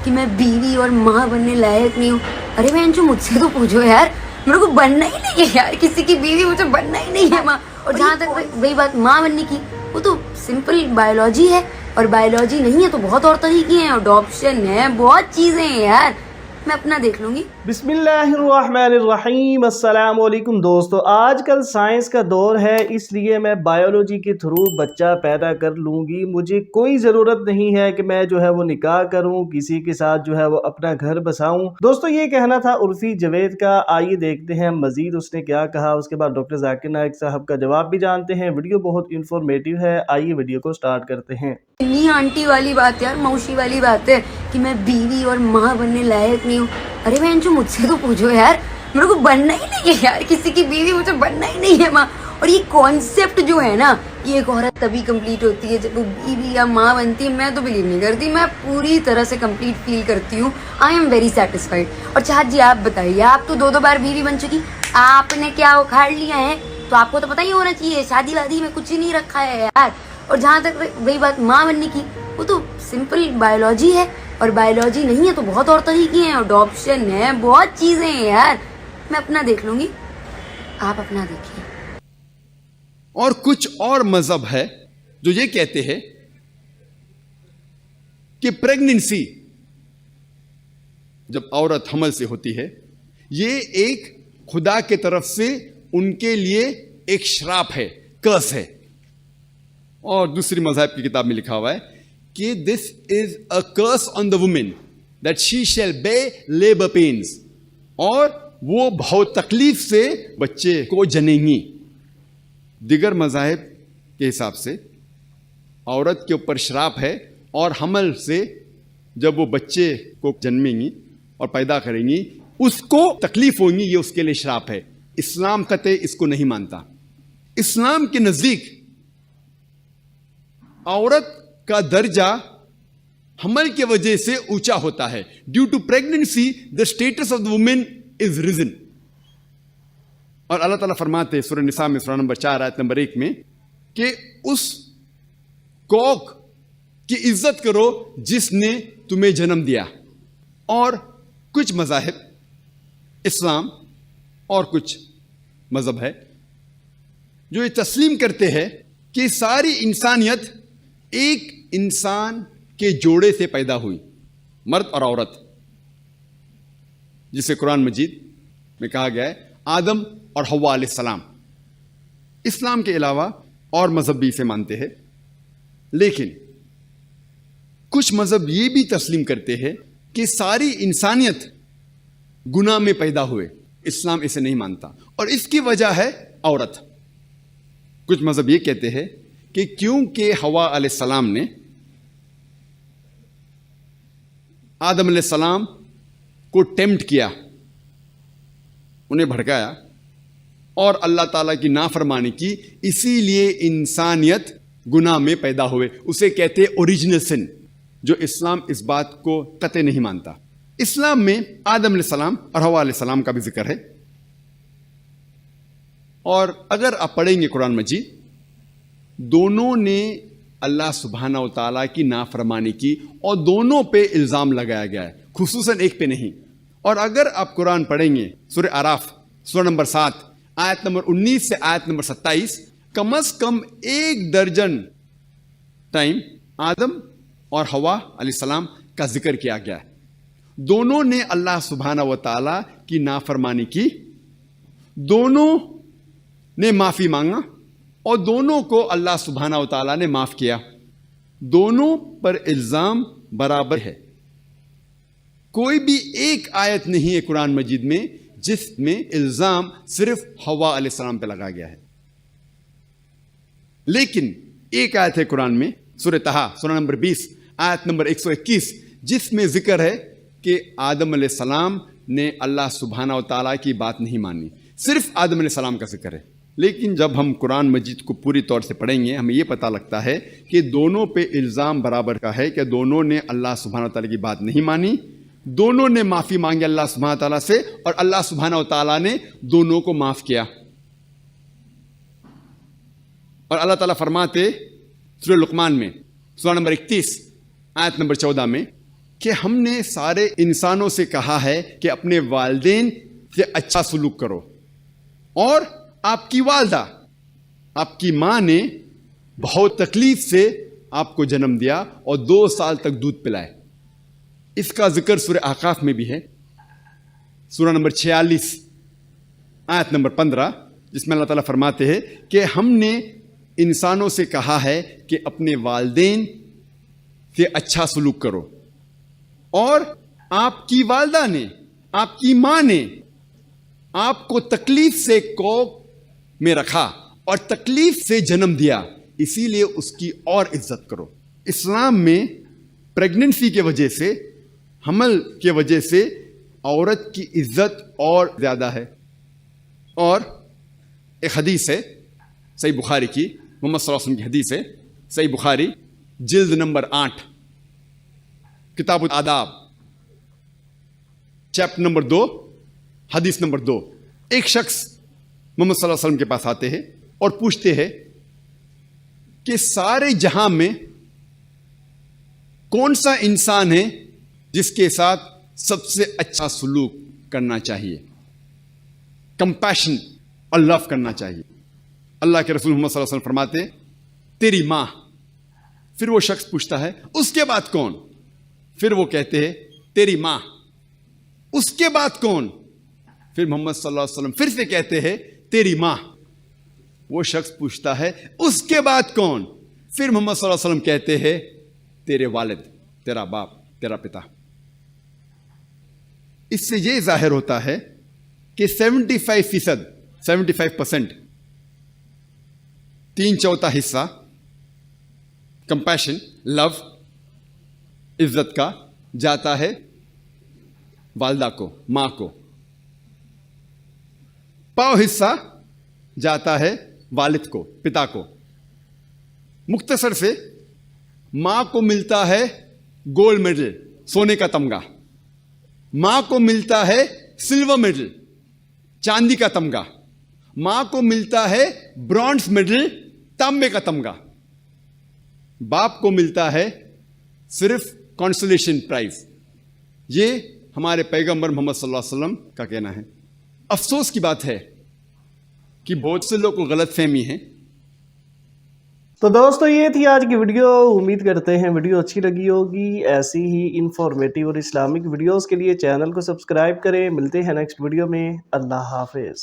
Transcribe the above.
کہ میں بیوی اور ماں بننے لائق نہیں ہوں. ارے بہن جو مجھ سے تو پوچھو یار, میرے کو بننا ہی نہیں ہے یار کسی کی بیوی, مجھے بننا ہی نہیں ہے ماں. اور جہاں تک وہی بات ماں بننے کی, وہ تو سمپل بایولوجی ہے, اور بایولوجی نہیں ہے تو بہت اور طریقے ہیں, اڈاپشن ہے, بہت چیزیں ہیں یار, میں اپنا دیکھ لوں گی. بسم اللہ الرحمن الرحیم. السلام علیکم دوستو. آج کل سائنس کا دور ہے, اس لیے میں بایولوجی کے تھرو بچہ پیدا کر لوں گی. مجھے کوئی ضرورت نہیں ہے کہ میں جو ہے وہ نکاح کروں, کسی کے ساتھ جو ہے وہ اپنا گھر بساؤں. دوستو یہ کہنا تھا عرفی جوید کا. آئیے دیکھتے ہیں مزید اس نے کیا کہا. اس کے بعد ڈاکٹر ذاکر نائک صاحب کا جواب بھی جانتے ہیں. ویڈیو بہت انفارمیٹیو ہے, آئیے ویڈیو کو سٹارٹ کرتے ہیں. اتنی آنٹی والی بات یار, موشی والی بات ہے کہ میں بیوی اور ماں بننے لائق نہیں ہوں. ارے بہن جو مجھ سے تو پوچھو یار, میرے کو بننا ہی نہیں ہے یار کسی کی بیوی, مجھے بننا ہی نہیں ہے ماں. اور یہ کانسیپٹ جو ہے نا, یہ ایک عورت تبھی کمپلیٹ ہوتی ہے جب وہ بیوی یا ماں بنتی ہے. میں تو بلیو نہیں کرتی, میں پوری طرح سے کمپلیٹ فیل کرتی ہوں. I am very satisfied. اور چاہت جی آپ بتائیے, آپ تو 2 بار بیوی بن چکی, آپ نے کیا اکھاڑ لیا ہے, تو آپ کو تو پتہ ہی ہونا چاہیے شادی وادی میں کچھ ہی نہیں رکھا ہے یار. اور جہاں تک وہی بات ماں بننے کی, وہ تو سمپل بایولوجی ہے, اور بایولوجی نہیں ہے تو بہت اور طریقے ہیں, اڈاپشن ہے, بہت چیزیں ہیں یار, میں اپنا دیکھ لوں گی, آپ اپنا دیکھیے. اور کچھ اور مذہب ہے جو یہ کہتے ہیں کہ پریگننسی جب عورت حمل سے ہوتی ہے, یہ ایک خدا کے طرف سے ان کے لیے ایک شراپ ہے, کرس ہے. اور دوسری مذہب کی کتاب میں لکھا ہوا ہے کہ this is a curse on the woman that she shall bear labour pains, اور وہ بہت تکلیف سے بچے کو جنیں گی. دیگر مذاہب کے حساب سے عورت کے اوپر شراپ ہے, اور حمل سے جب وہ بچے کو جنمیں گی اور پیدا کریں گی اس کو تکلیف ہویں گی, یہ اس کے لیے شراپ ہے. اسلام قطعی اس کو نہیں مانتا. اسلام کے نزدیک عورت کا درجہ حمل کی وجہ سے اونچا ہوتا ہے. Due to pregnancy the status of the woman is reason. اور اللہ تعالیٰ فرماتے ہیں سورہ نساء میں سورہ نمبر 4 آیت نمبر 1 میں کہ اس کوک کی عزت کرو جس نے تمہیں جنم دیا. اور کچھ مذاہب, اسلام اور کچھ مذہب ہے جو یہ تسلیم کرتے ہیں کہ ساری انسانیت ایک انسان کے جوڑے سے پیدا ہوئی, مرد اور عورت, جسے قرآن مجید میں کہا گیا ہے آدم اور حوا علیہ السلام. اسلام کے علاوہ اور مذہب بھی اسے مانتے ہیں, لیکن کچھ مذہب یہ بھی تسلیم کرتے ہیں کہ ساری انسانیت گناہ میں پیدا ہوئے. اسلام اسے نہیں مانتا, اور اس کی وجہ ہے عورت. کچھ مذہب یہ کہتے ہیں کہ کیونکہ حوا علیہ السلام نے آدم علیہ السلام کو ٹیمپٹ کیا, انہیں بھڑکایا اور اللہ تعالیٰ کی نافرمانی کی, اسی لیے انسانیت گناہ میں پیدا ہوئے. اسے کہتے اوریجنل سن, جو اسلام اس بات کو قطعی نہیں مانتا. اسلام میں آدم علیہ السلام اور حوا علیہ السلام کا بھی ذکر ہے, اور اگر آپ پڑھیں گے قرآن مجید, دونوں نے اللہ سبحانہ و تعالیٰ کی نافرمانی کی اور دونوں پہ الزام لگایا گیا ہے, خصوصاً ایک پہ نہیں. اور اگر آپ قرآن پڑھیں گے سورہ اعراف سورہ نمبر 7 آیت نمبر 19 سے آیت نمبر 27, کم از کم 1 درجن ٹائم آدم اور حوا علیہ السلام کا ذکر کیا گیا ہے. دونوں نے اللہ سبحانہ و تعالیٰ کی نافرمانی کی, دونوں نے معافی مانگا, اور دونوں کو اللہ سبحانہ و تعالیٰ نے معاف کیا. دونوں پر الزام برابر ہے. کوئی بھی ایک آیت نہیں ہے قرآن مجید میں جس میں الزام صرف حوا علیہ السلام پہ لگا گیا ہے. لیکن ایک آیت ہے قرآن میں سورہ طہ سورہ نمبر 20 آیت نمبر 121, جس میں ذکر ہے کہ آدم علیہ السلام نے اللہ سبحانہ و تعالیٰ کی بات نہیں مانی. صرف آدم علیہ السلام کا ذکر ہے. لیکن جب ہم قرآن مجید کو پوری طور سے پڑھیں گے, ہمیں یہ پتہ لگتا ہے کہ دونوں پہ الزام برابر کا ہے کہ دونوں نے اللہ سبحانہ و تعالیٰ کی بات نہیں مانی, دونوں نے معافی مانگی اللہ سبحانہ و تعالیٰ سے, اور اللہ سبحانہ و تعالیٰ نے دونوں کو معاف کیا. اور اللہ تعالیٰ فرماتے سورہ لقمان میں سورہ نمبر 31 آیت نمبر 14 میں کہ ہم نے سارے انسانوں سے کہا ہے کہ اپنے والدین سے اچھا سلوک کرو، اور آپ کی والدہ، آپ کی ماں نے بہت تکلیف سے آپ کو جنم دیا اور 2 سال تک دودھ پلائے۔ اس کا ذکر سورہ احقاف میں بھی ہے، سورہ نمبر 46 آیت نمبر 15، جس میں اللہ تعالیٰ فرماتے ہیں کہ ہم نے انسانوں سے کہا ہے کہ اپنے والدین سے اچھا سلوک کرو، اور آپ کی والدہ نے، آپ کی ماں نے آپ کو تکلیف سے کوکھ میں رکھا اور تکلیف سے جنم دیا، اسی لیے اس کی اور عزت کرو۔ اسلام میں پریگننسی کی وجہ سے، حمل کی وجہ سے عورت کی عزت اور زیادہ ہے۔ اور ایک حدیث ہے صحیح بخاری کی، محمد صلی اللہ علیہ وسلم کی حدیث ہے، صحیح بخاری جلد نمبر 8 کتاب الآداب چیپٹر نمبر 2 حدیث نمبر 2۔ ایک شخص محمد صلی اللہ علیہ وسلم کے پاس آتے ہیں اور پوچھتے ہیں کہ سارے جہاں میں کون سا انسان ہے جس کے ساتھ سب سے اچھا سلوک کرنا چاہیے، کمپیشن اور لو کرنا چاہیے؟ اللہ کے رسول محمد صلی اللہ علیہ وسلم فرماتے تیری ماں۔ پھر وہ شخص پوچھتا ہے اس کے بعد کون؟ پھر وہ کہتے ہیں تیری ماں۔ اس کے بعد کون؟ پھر محمد صلی اللہ علیہ وسلم پھر سے کہتے ہیں تیری ماں۔ وہ شخص پوچھتا ہے اس کے بعد کون؟ پھر محمد صلی اللہ علیہ وسلم کہتے ہیں تیرے والد، تیرا باپ، تیرا پتا۔ اس سے یہ ظاہر ہوتا ہے کہ 75% 3/4 حصہ کمپیشن، لو، عزت کا جاتا ہے والدہ کو، ماں کو۔ پاؤ حصہ جاتا ہے والد کو، پتا کو۔ مختصر سے ماں کو ملتا ہے گولڈ میڈل، سونے کا تمغہ، ماں کو ملتا ہے سلور میڈل، چاندی کا تمغہ، ماں کو ملتا ہے برونز میڈل، تانبے کا تمغہ۔ باپ کو ملتا ہے صرف کنسولیشن پرائز۔ یہ ہمارے پیغمبر محمد صلی اللہ علیہ وسلم کا کہنا ہے۔ افسوس کی بات ہے کہ بہت سے لوگ کو غلط فہمی ہے۔ تو دوستو یہ تھی آج کی ویڈیو، امید کرتے ہیں ویڈیو اچھی لگی ہوگی۔ ایسی ہی انفارمیٹیو اور اسلامک ویڈیوز کے لیے چینل کو سبسکرائب کریں۔ ملتے ہیں نیکسٹ ویڈیو میں، اللہ حافظ۔